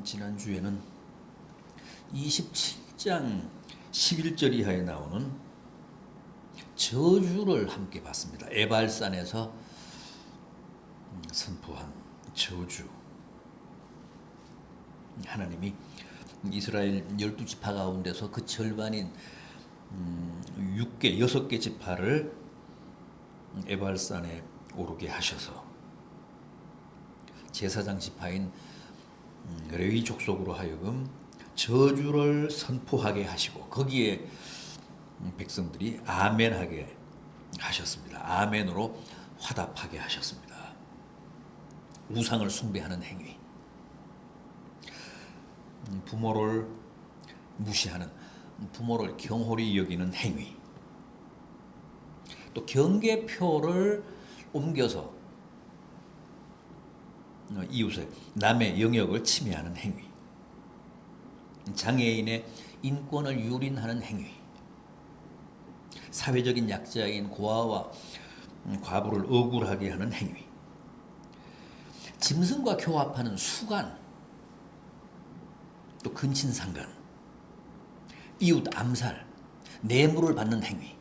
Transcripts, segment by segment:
지난주에는 27장 11절 이하에 나오는 저주를 함께 봤습니다. 에발산에서 선포한 저주. 하나님이 이스라엘 12지파 가운데서 그 절반인 6개 지파를 에발산에 오르게 하셔서 제사장 지파인 레위 족속으로 하여금 저주를 선포하게 하시고 거기에 백성들이 아멘하게 하셨습니다. 아멘으로 화답하게 하셨습니다. 우상을 숭배하는 행위, 부모를 무시하는, 부모를 경홀히 여기는 행위, 또 경계표를 옮겨서 이웃의 남의 영역을 침해하는 행위, 장애인의 인권을 유린하는 행위, 사회적인 약자인 고아와 과부를 억울하게 하는 행위, 짐승과 교합하는 수간, 또 근친상간, 이웃 암살, 뇌물을 받는 행위.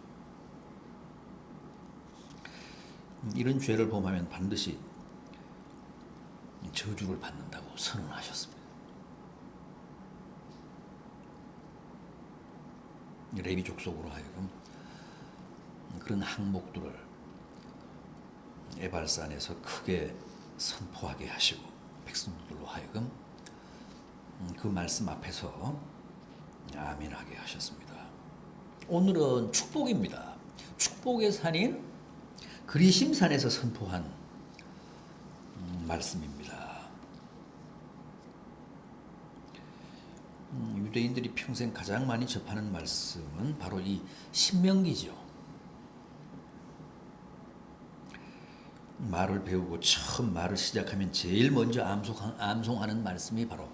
이런 죄를 범하면 반드시 저주를 받는다고 선언하셨습니다. 레위 족속으로 하여금 그런 항목들을 에발산에서 크게 선포하게 하시고 백성들로 하여금 그 말씀 앞에서 아멘하게 하셨습니다. 오늘은 축복입니다. 축복의 산인 그리심산에서 선포한 말씀입니다. 유대인들이 평생 가장 많이 접하는 말씀은 바로 이 신명기죠. 말을 배우고 처음 말을 시작하면 제일 먼저 암송하는 말씀이 바로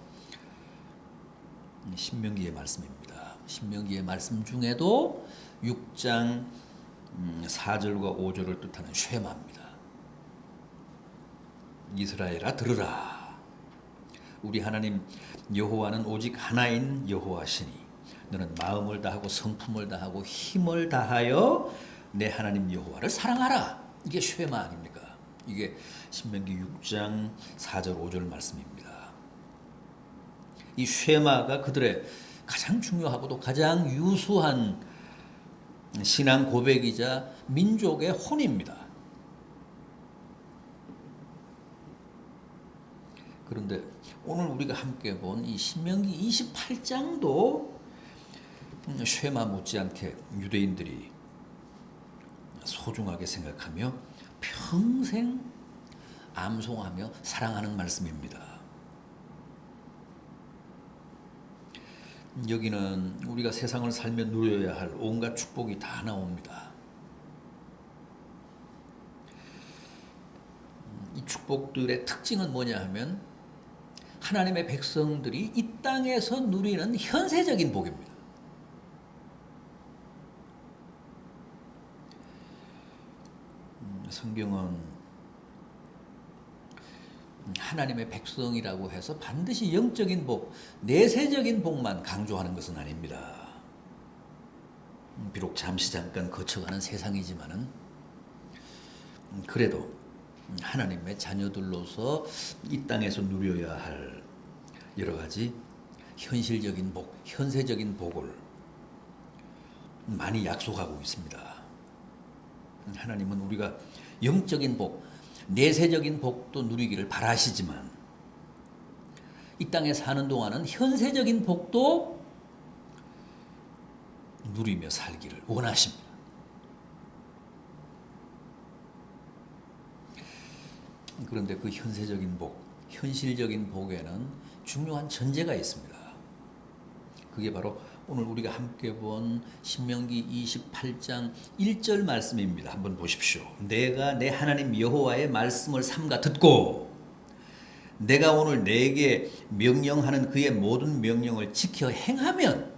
신명기의 말씀입니다. 신명기의 말씀 중에도 6장 4절과 5절을 뜻하는 쉐마입니다. 이스라엘아 들으라. 우리 하나님 여호와는 오직 하나인 여호와시니 너는 마음을 다하고 성품을 다하고 힘을 다하여 내 하나님 여호와를 사랑하라. 이게 쉐마 아닙니까? 이게 신명기 6장 4절 5절 말씀입니다. 이 쉐마가 그들의 가장 중요하고도 가장 유수한 신앙 고백이자 민족의 혼입니다. 그런데 오늘 우리가 함께 본 이 신명기 28장도 쉐마 못지않게 유대인들이 소중하게 생각하며 평생 암송하며 사랑하는 말씀입니다. 여기는 우리가 세상을 살며 누려야 할 온갖 축복이 다 나옵니다. 이 축복들의 특징은 뭐냐 하면 하나님의 백성들이 이 땅에서 누리는 현세적인 복입니다. 성경은 하나님의 백성이라고 해서 반드시 영적인 복, 내세적인 복만 강조하는 것은 아닙니다. 비록 잠깐 거쳐가는 세상이지만은 그래도 하나님의 자녀들로서 이 땅에서 누려야 할 여러 가지 현실적인 복, 현세적인 복을 많이 약속하고 있습니다. 하나님은 우리가 영적인 복, 내세적인 복도 누리기를 바라시지만 이 땅에 사는 동안은 현세적인 복도 누리며 살기를 원하십니다. 그런데 그 현세적인 복, 현실적인 복에는 중요한 전제가 있습니다. 그게 바로 오늘 우리가 함께 본 신명기 28장 1절 말씀입니다. 한번 보십시오. 내가 내 하나님 여호와의 말씀을 삼가 듣고 내가 오늘 내게 명령하는 그의 모든 명령을 지켜 행하면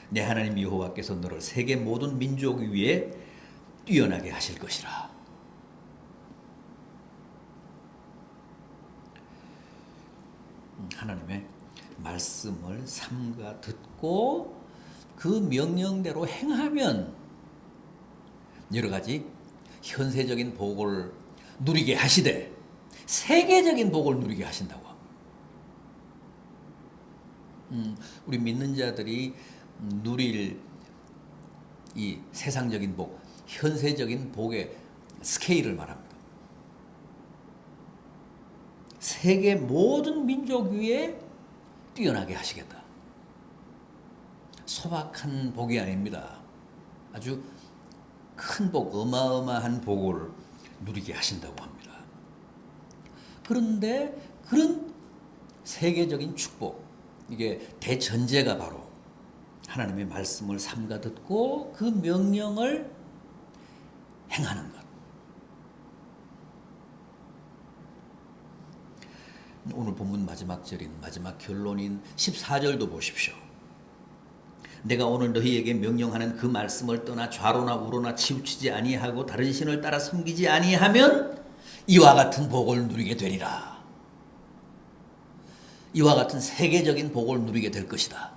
내 하나님 여호와께서 너를 세계 모든 민족 위에 뛰어나게 하실 것이라. 하나님의 말씀을 삼가 듣고 그 명령대로 행하면 여러 가지 현세적인 복을 누리게 하시되 세계적인 복을 누리게 하신다고 합니다. 우리 믿는 자들이 누릴 이 세상적인 복, 현세적인 복의 스케일을 말합니다. 세계 모든 민족 위에 뛰어나게 하시겠다. 소박한 복이 아닙니다. 아주 큰 복, 어마어마한 복을 누리게 하신다고 합니다. 그런데 그런 세계적인 축복, 이게 대전제가 바로 하나님의 말씀을 삼가 듣고 그 명령을 행하는 것. 오늘 본문 마지막 절인 마지막 결론인 14절도 보십시오. 내가 오늘 너희에게 명령하는 그 말씀을 떠나 좌로나 우로나 치우치지 아니하고 다른 신을 따라 섬기지 아니하면 이와 같은 복을 누리게 되리라. 이와 같은 세계적인 복을 누리게 될 것이다.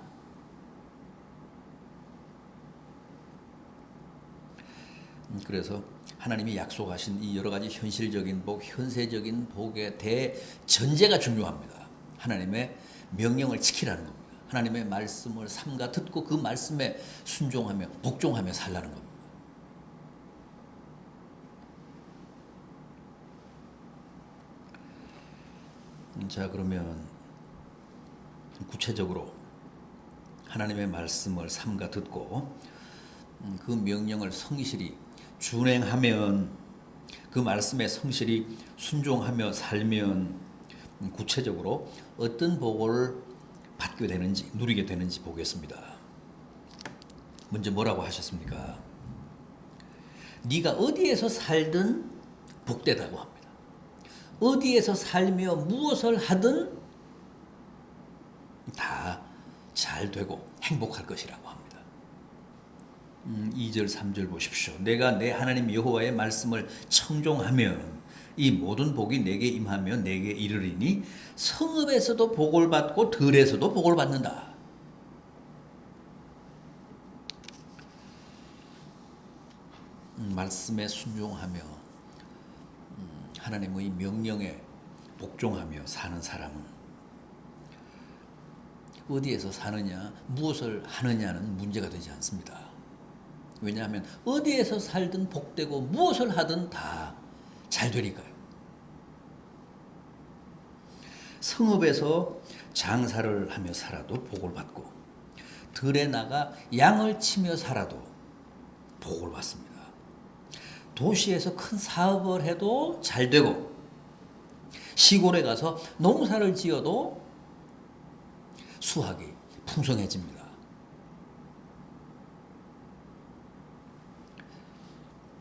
그래서 하나님이 약속하신 이 여러 가지 현실적인 복, 현세적인 복의 대전제가 중요합니다. 하나님의 명령을 지키라는 겁니다. 하나님의 말씀을 삼가 듣고 그 말씀에 순종하며 복종하며 살라는 겁니다. 자, 그러면 구체적으로 하나님의 말씀을 삼가 듣고 그 명령을 성실히 준행하면, 그 말씀에 성실히 순종하며 살면 구체적으로 어떤 복을 받게 되는지, 누리게 되는지 보겠습니다. 먼저 뭐라고 하셨습니까? 네가 어디에서 살든 복되다고 합니다. 어디에서 살며 무엇을 하든 다 잘 되고 행복할 것이라고 합니다. 2절 3절 보십시오. 내가 내 하나님 여호와의 말씀을 청종하면 이 모든 복이 내게 임하며 내게 이르리니 성읍에서도 복을 받고 들에서도 복을 받는다. 말씀에 순종하며 하나님의 명령에 복종하며 사는 사람은 어디에서 사느냐, 무엇을 하느냐는 문제가 되지 않습니다. 왜냐하면 어디에서 살든 복되고 무엇을 하든 다 잘 되니까요. 성읍에서 장사를 하며 살아도 복을 받고 들에 나가 양을 치며 살아도 복을 받습니다. 도시에서 큰 사업을 해도 잘 되고 시골에 가서 농사를 지어도 수확이 풍성해집니다.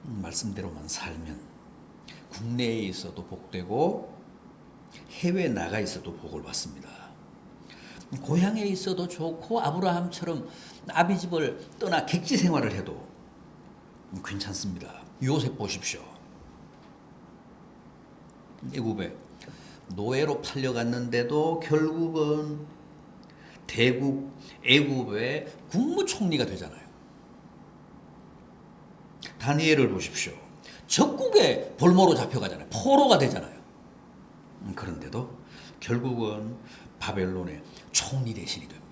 말씀대로만 살면 국내에 있어도 복되고 해외에 나가 있어도 복을 받습니다. 고향에 있어도 좋고 아브라함처럼 아비 집을 떠나 객지 생활을 해도 괜찮습니다. 요셉 보십시오. 애굽에 노예로 팔려갔는데도 결국은 대국 애굽의 국무총리가 되잖아요. 다니엘을 보십시오. 적국의 볼모로 잡혀가잖아요. 포로가 되잖아요. 그런데도 결국은 바벨론의 총리 대신이 됩니다.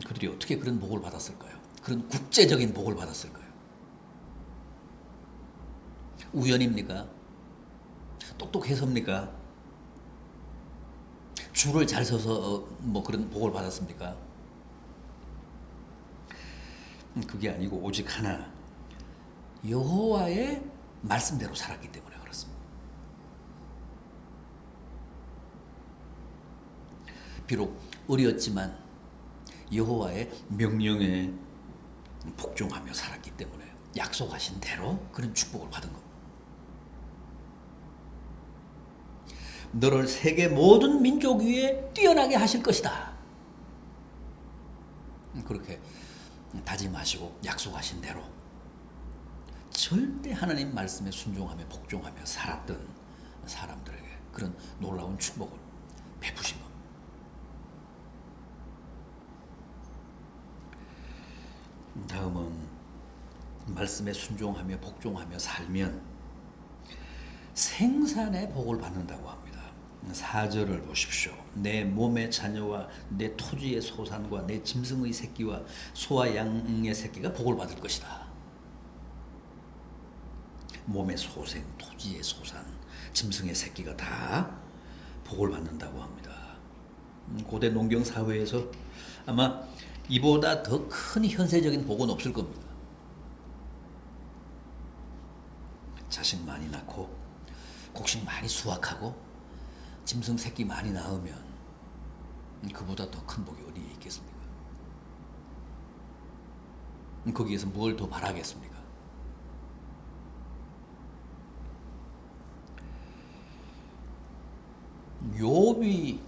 그들이 어떻게 그런 복을 받았을까요? 그런 국제적인 복을 받았을까요? 우연입니까? 똑똑해서입니까? 줄을 잘 서서 뭐 그런 복을 받았습니까? 그게 아니고 오직 하나, 여호와의 말씀대로 살았기 때문에 그렇습니다. 비록 어렸지만 여호와의 명령에 복종하며 살았기 때문에 약속하신 대로 그런 축복을 받은 겁니다. 너를 세계 모든 민족 위에 뛰어나게 하실 것이다. 그렇게 다짐하시고 약속하신 대로 절대 하나님 말씀에 순종하며 복종하며 살았던 사람들에게 그런 놀라운 축복을 베푸신 겁니다. 다음은 말씀에 순종하며 복종하며 살면 생산의 복을 받는다고 합니다. 4절을 보십시오. 내 몸의 자녀와 내 토지의 소산과 내 짐승의 새끼와 소와 양의 새끼가 복을 받을 것이다. 몸의 소생, 토지의 소산, 짐승의 새끼가 다 복을 받는다고 합니다. 고대 농경 사회에서 아마 이보다 더 큰 현세적인 복은 없을 겁니다. 자식 많이 낳고 곡식 많이 수확하고 짐승 새끼 많이 낳으면 그보다 더 큰 복이 어디에 있겠습니까? 거기에서 뭘 더 바라겠습니까? 욥이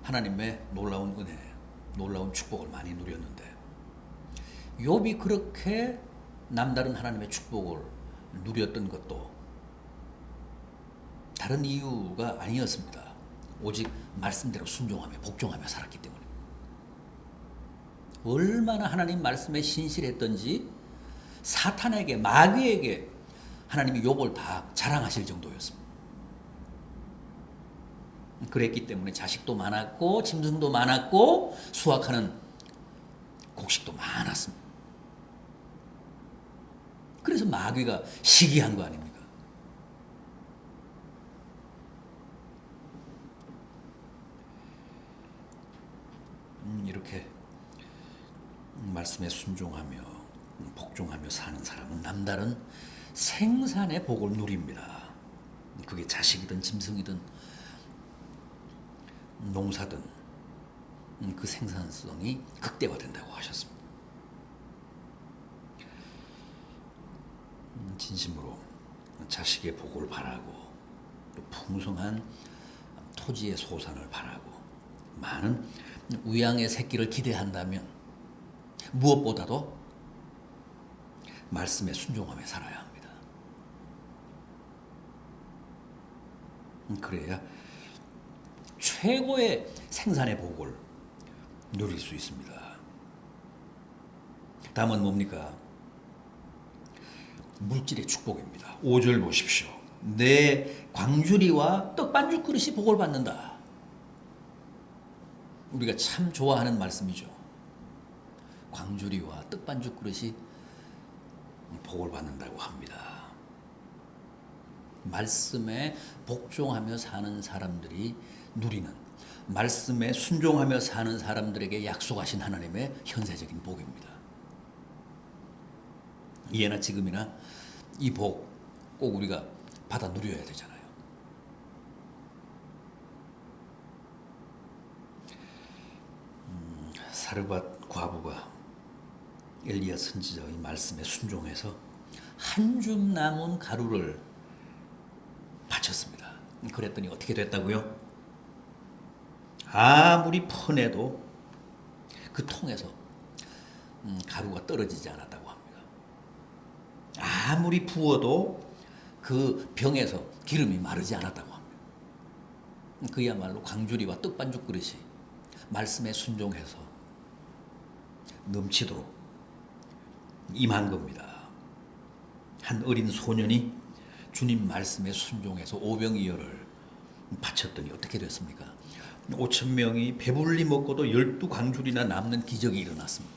하나님의 놀라운 은혜, 놀라운 축복을 많이 누렸는데 욥이 그렇게 남다른 하나님의 축복을 누렸던 것도 다른 이유가 아니었습니다. 오직 말씀대로 순종하며 복종하며 살았기 때문입니다. 얼마나 하나님 말씀에 신실했던지 사탄에게, 마귀에게 하나님이 욥을 다 자랑하실 정도였습니다. 그랬기 때문에 자식도 많았고 짐승도 많았고 수확하는 곡식도 많았습니다. 그래서 마귀가 시기한 거 아닙니까? 이렇게 말씀에 순종하며 복종하며 사는 사람은 남다른 생산의 복을 누립니다. 그게 자식이든 짐승이든 농사든 그 생산성이 극대화된다고 하셨습니다. 진심으로 자식의 복을 바라고 또 풍성한 토지의 소산을 바라고 많은 우양의 새끼를 기대한다면 무엇보다도 말씀에 순종하며 살아야 합니다. 그래야 최고의 생산의 복을 누릴 수 있습니다. 다음은 뭡니까? 물질의 축복입니다. 5절 보십시오. 내 광주리와 떡반죽 그릇이 복을 받는다. 우리가 참 좋아하는 말씀이죠. 광주리와 떡반죽 그릇이 복을 받는다고 합니다. 말씀에 복종하며 사는 사람들이 누리는, 말씀에 순종하며 사는 사람들에게 약속하신 하나님의 현세적인 복입니다. 예나 지금이나 이 복 꼭 우리가 받아 누려야 되잖아요. 사르밧 과부가 엘리야 선지자의 말씀에 순종해서 한 줌 남은 가루를 바쳤습니다. 그랬더니 어떻게 됐다고요? 아무리 퍼내도 그 통에서 가루가 떨어지지 않았다고 합니다. 아무리 부어도 그 병에서 기름이 마르지 않았다고 합니다. 그야말로 광주리와 떡반죽 그릇이 말씀에 순종해서 넘치도록 임한 겁니다. 한 어린 소년이 주님 말씀에 순종해서 오병이어를 바쳤더니 어떻게 됐습니까? 5,000명이 배불리 먹고도 12광줄이나 남는 기적이 일어났습니다.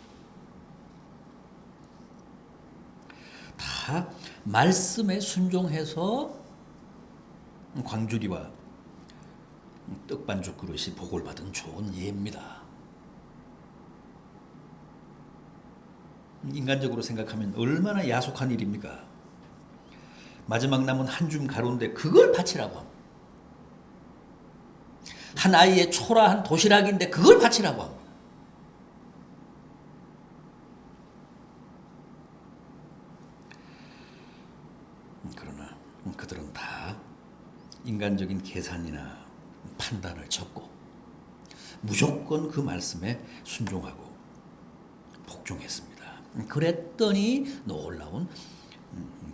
다 말씀에 순종해서 광주리와 떡반죽 그릇이 복을 받은 좋은 예입니다. 인간적으로 생각하면 얼마나 야속한 일입니까? 마지막 남은 한 줌 가루인데 그걸 바치라고 합니다. 한 아이의 초라한 도시락인데 그걸 바치라고 합니다. 그러나 그들은 다 인간적인 계산이나 판단을 접고 무조건 그 말씀에 순종하고 복종했습니다. 그랬더니 놀라운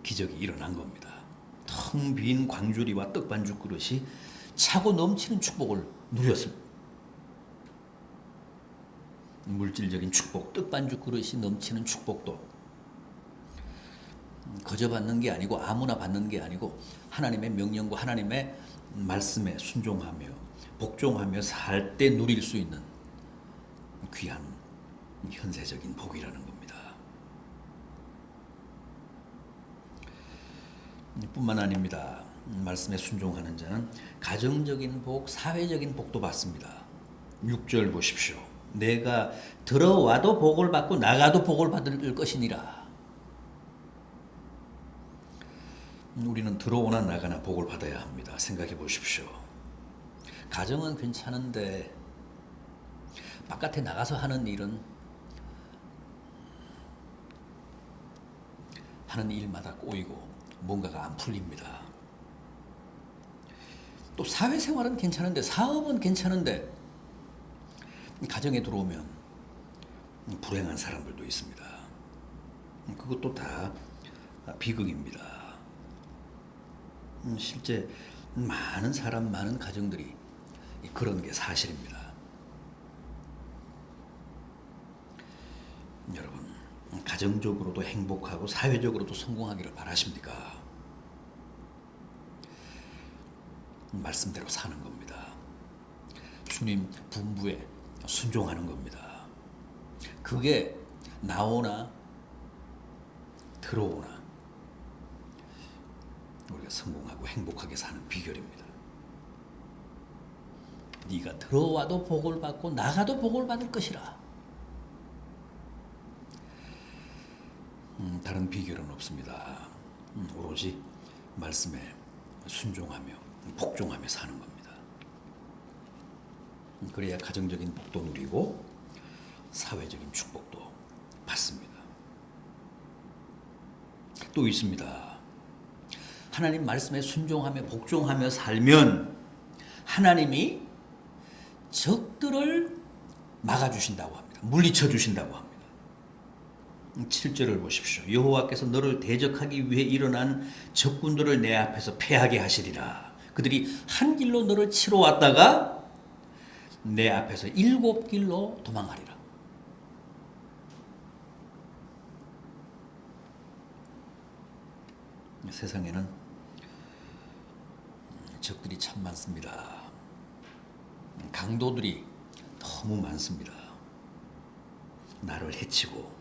기적이 일어난 겁니다. 텅 빈 광주리와 떡반죽 그릇이 차고 넘치는 축복을 누렸습니다. 물질적인 축복, 떡반죽 그릇이 넘치는 축복도 거저 받는 게 아니고 아무나 받는 게 아니고 하나님의 명령과 하나님의 말씀에 순종하며 복종하며 살 때 누릴 수 있는 귀한 현세적인 복이라는 겁니다. 뿐만 아닙니다. 말씀에 순종하는 자는 가정적인 복, 사회적인 복도 받습니다. 6절 보십시오. 내가 들어와도 복을 받고 나가도 복을 받을 것이니라. 우리는 들어오나 나가나 복을 받아야 합니다. 생각해 보십시오. 가정은 괜찮은데 바깥에 나가서 하는 일은 하는 일마다 꼬이고 뭔가가 안 풀립니다. 또 사회생활은 괜찮은데 사업은 괜찮은데 가정에 들어오면 불행한 사람들도 있습니다. 그것도 다 비극입니다. 실제 많은 사람, 많은 가정들이 그런 게 사실입니다. 여러분, 가정적으로도 행복하고 사회적으로도 성공하기를 바라십니까? 말씀대로 사는 겁니다. 주님 분부에 순종하는 겁니다. 그게 나오나 들어오나 우리가 성공하고 행복하게 사는 비결입니다. 네가 들어와도 복을 받고 나가도 복을 받을 것이라. 다른 비결은 없습니다. 오로지 말씀에 순종하며 복종하며 사는 겁니다. 그래야 가정적인 복도 누리고 사회적인 축복도 받습니다. 또 있습니다. 하나님 말씀에 순종하며 복종하며 살면 하나님이 적들을 막아주신다고 합니다. 물리쳐 주신다고 합니다. 7절을 보십시오. 여호와께서 너를 대적하기 위해 일어난 적군들을 내 앞에서 패하게 하시리라. 그들이 한 길로 너를 치러 왔다가 내 앞에서 7길로 도망하리라. 세상에는 적들이 참 많습니다. 강도들이 너무 많습니다. 나를 해치고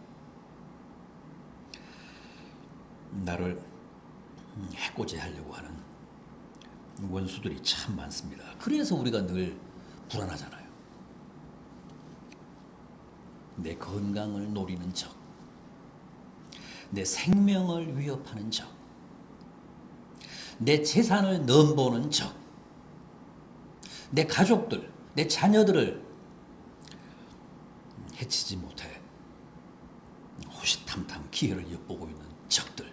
나를 해코지하려고 하는 원수들이 참 많습니다. 그래서 우리가 늘 불안하잖아요. 내 건강을 노리는 적, 내 생명을 위협하는 적, 내 재산을 넘보는 적, 내 가족들, 내 자녀들을 해치지 못해 호시탐탐 기회를 엿보고 있는 적들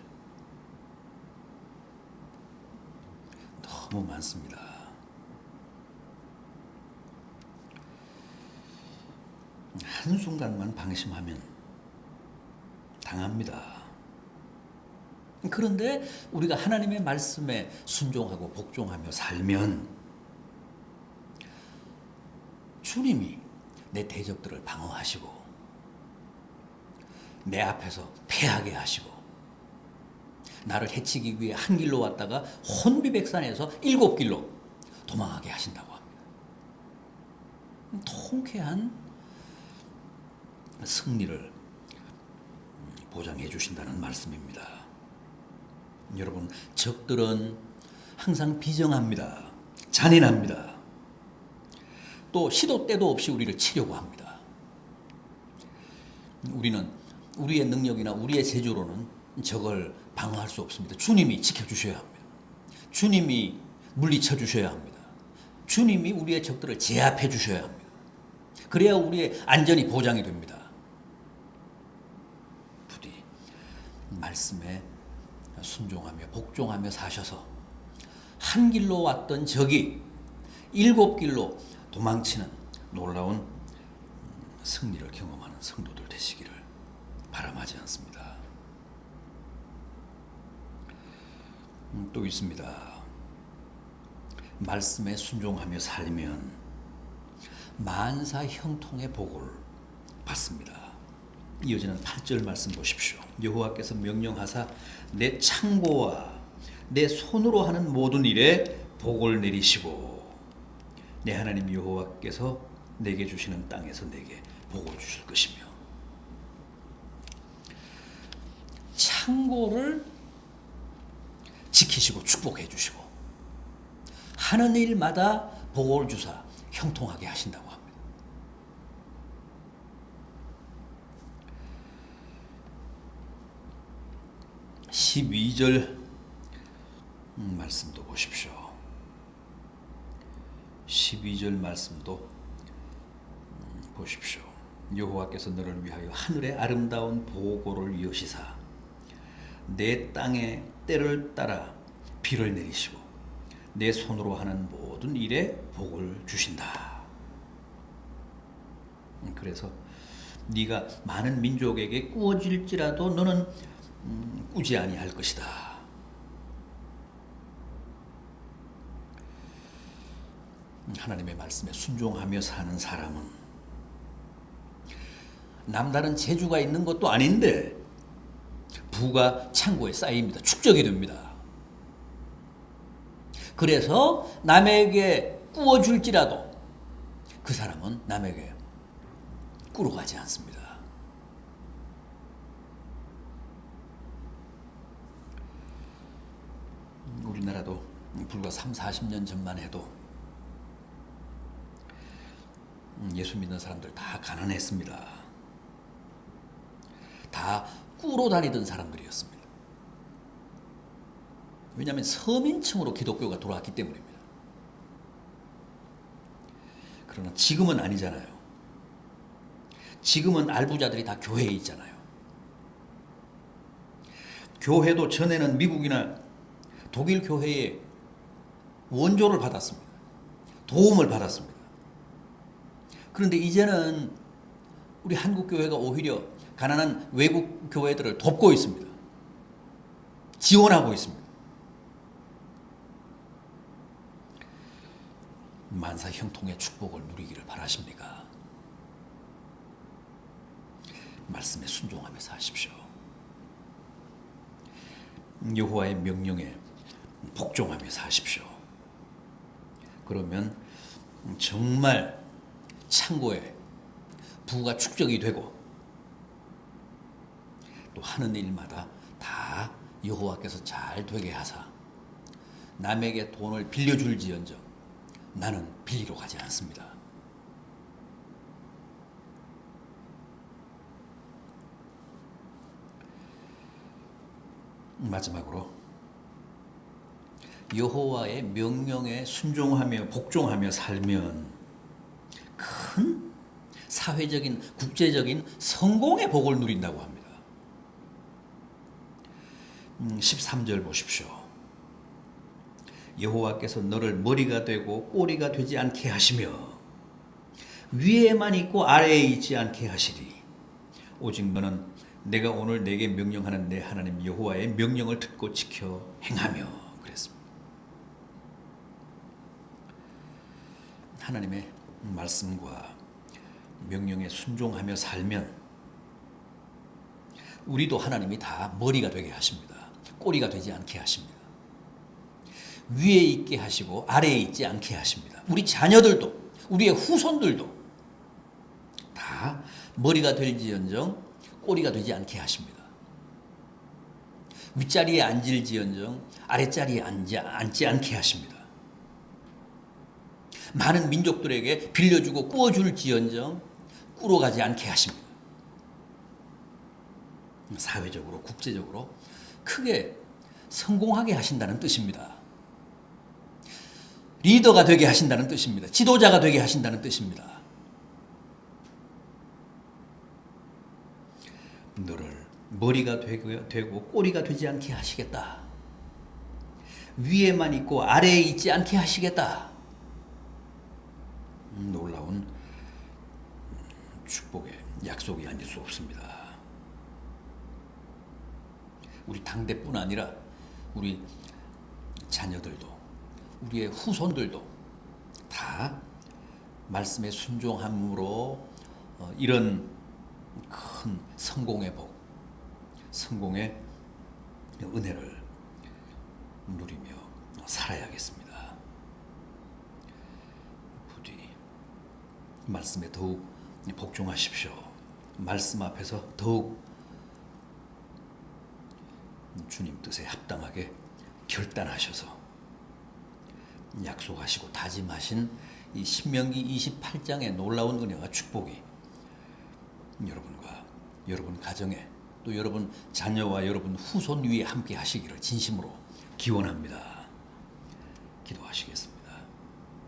너무 많습니다. 한순간만 방심하면 당합니다. 그런데 우리가 하나님의 말씀에 순종하고 복종하며 살면 주님이 내 대적들을 방어하시고 내 앞에서 패하게 하시고 나를 해치기 위해 한 길로 왔다가 혼비백산에서 7길로 도망하게 하신다고 합니다. 통쾌한 승리를 보장해 주신다는 말씀입니다. 여러분, 적들은 항상 비정합니다. 잔인합니다. 또 시도 때도 없이 우리를 치려고 합니다. 우리는 우리의 능력이나 우리의 재주로는 적을 방어할 수 없습니다. 주님이 지켜주셔야 합니다. 주님이 물리쳐 주셔야 합니다. 주님이 우리의 적들을 제압해 주셔야 합니다. 그래야 우리의 안전이 보장이 됩니다. 부디 말씀에 순종하며 복종하며 사셔서 한 길로 왔던 적이 7길로 도망치는 놀라운 승리를 경험하는 성도들 되시기를 바람하지 않습니다. 또 있습니다. 말씀에 순종하며 살면 만사 형통의 복을 받습니다. 이어지는 8절 말씀 보십시오. 여호와께서 명령하사 내 창고와 내 손으로 하는 모든 일에 복을 내리시고 내 하나님 여호와께서 내게 주시는 땅에서 내게 복을 주실 것이며. 창고를 지키시고 축복해 주시고 하는 일마다 복을 주사 형통하게 하신다고 합니다. 12절 말씀도 보십시오. 12절 말씀도 보십시오. 여호와께서 너를 위하여 하늘의 아름다운 보고를 여시사 내 땅에 때를 따라 비를 내리시고 내 손으로 하는 모든 일에 복을 주신다. 그래서 네가 많은 민족에게 꾸어질지라도 너는 꾸지 아니할 것이다. 하나님의 말씀에 순종하며 사는 사람은 남다른 재주가 있는 것도 아닌데 부가 창고에 쌓입니다. 축적이 됩니다. 그래서 남에게 꾸어줄지라도 그 사람은 남에게 꾸러가지 않습니다. 우리나라도 불과 30-40년 전만 해도 예수 믿는 사람들 다 가난했습니다. 다 꾸러 다니던 사람들이었습니다. 왜냐하면 서민층으로 기독교가 돌아왔기 때문입니다. 그러나 지금은 아니잖아요. 지금은 알부자들이 다 교회에 있잖아요. 교회도 전에는 미국이나 독일 교회에 원조를 받았습니다. 도움을 받았습니다. 그런데 이제는 우리 한국 교회가 오히려 가난한 외국 교회들을 돕고 있습니다. 지원하고 있습니다. 만사 형통의 축복을 누리기를 바라십니까? 말씀에 순종하며 사십시오. 여호와의 명령에 복종하며 사십시오. 그러면 정말 창고에 부가 축적이 되고 또 하는 일마다 다 여호와께서 잘 되게 하사 남에게 돈을 빌려줄지언정 나는 빌리러 가지 않습니다. 마지막으로 여호와의 명령에 순종하며 복종하며 살면 큰 사회적인 국제적인 성공의 복을 누린다고 합니다. 13절 보십시오. 여호와께서 너를 머리가 되고 꼬리가 되지 않게 하시며 위에만 있고 아래에 있지 않게 하시리. 오직 너는 내가 오늘 내게 명령하는 내 하나님 여호와의 명령을 듣고 지켜 행하며 그랬습니다. 하나님의 말씀과 명령에 순종하며 살면 우리도 하나님이 다 머리가 되게 하십니다. 꼬리가 되지 않게 하십니다. 위에 있게 하시고 아래에 있지 않게 하십니다. 우리 자녀들도 우리의 후손들도 다 머리가 될지언정 꼬리가 되지 않게 하십니다. 윗자리에 앉을지언정 아랫자리에 앉지 않게 하십니다. 많은 민족들에게 빌려주고 꾸어줄지언정 꾸러가지 않게 하십니다. 사회적으로 국제적으로 크게 성공하게 하신다는 뜻입니다. 리더가 되게 하신다는 뜻입니다. 지도자가 되게 하신다는 뜻입니다. 너를 머리가 되고 꼬리가 되지 않게 하시겠다. 위에만 있고 아래에 있지 않게 하시겠다. 놀라운 축복의 약속이 아닐 수 없습니다. 우리 당대뿐 아니라 우리 자녀들도 우리의 후손들도 다 말씀에 순종함으로 이런 큰 성공의 복, 성공의 은혜를 누리며 살아야겠습니다. 부디 말씀에 더욱 복종하십시오. 말씀 앞에서 더욱 주님 뜻에 합당하게 결단하셔서 약속하시고 다짐하신 이 신명기 28장의 놀라운 은혜와 축복이 여러분과 여러분 가정에 또 여러분 자녀와 여러분 후손 위에 함께 하시기를 진심으로 기원합니다. 기도하시겠습니다.